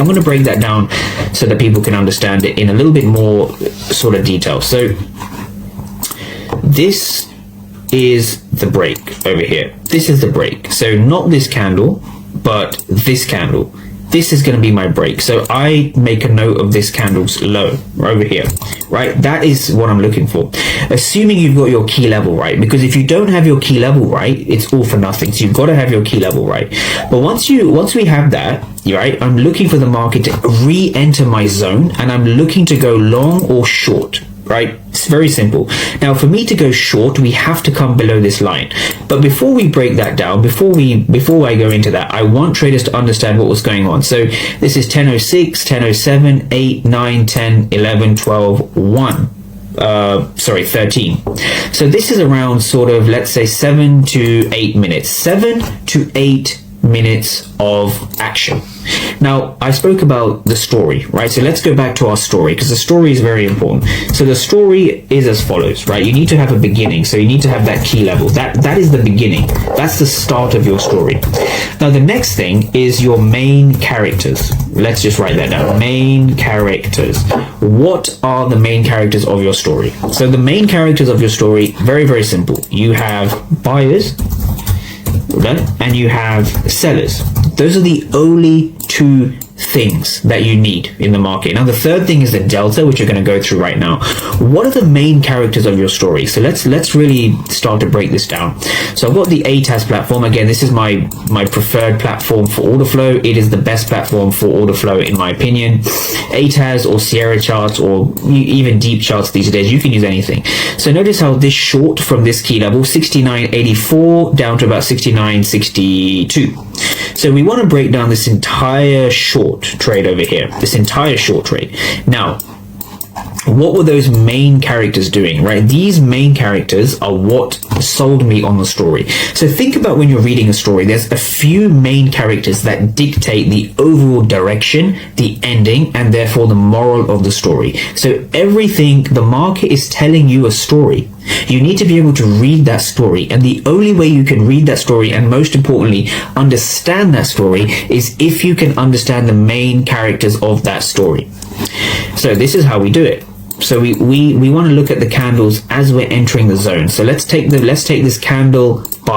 I'm going to break that down so that people can understand it in a little bit more sort of detail. So this is the break over here. This is the break. So not this candle, but this candle. This is going to be my break. So I make a note of this candle's low over here, right? That is what I'm looking for. Assuming you've got your key level right, because if you don't have your key level right, it's all for nothing. So you've got to have your key level right. But once we have that, right, I'm looking for the market to re-enter my zone, and I'm looking to go long or short. Right? It's very simple. Now, for me to go short, we have to come below this line. But before we break that down, before I go into that, I want traders to understand what was going on. So this is 10:06, 10:07, 8, 9, 10, 11, 12, 1. 13. So this is around sort of, let's say 7 to 8 minutes. 7 to 8 minutes of action. Now, I spoke about the story, right? So let's go back to our story, because the story is very important. So the story is as follows, right? You need to have a beginning. So you need to have that key level. That is the beginning. That's the start of your story. Now, the next thing is your main characters. Let's just write that down. Main characters. What are the main characters of your story? So the main characters of your story, very, very simple. You have buyers, okay, and you have sellers. Those are the only two things that you need in the market. Now, the third thing is the delta, which you're going to go through right now. What are the main characters of your story? So let's really start to break this down. So I've got the ATAS platform. Again, this is my preferred platform for order flow. It is the best platform for order flow, in my opinion. ATAS or Sierra charts, or even deep charts these days, you can use anything. So notice how this short from this key level, 69.84 down to about 69.62. So we want to break down this entire short trade over here, this entire short trade. Now, what were those main characters doing, right? These main characters are what sold me on the story. So think about when you're reading a story, there's a few main characters that dictate the overall direction, the ending, and therefore the moral of the story. So everything, the market is telling you a story. You need to be able to read that story, and the only way you can read that story, and most importantly understand that story, is if you can understand the main characters of that story. So this is how we do it. So we want to look at the candles as we're entering the zone. So let's take this candle by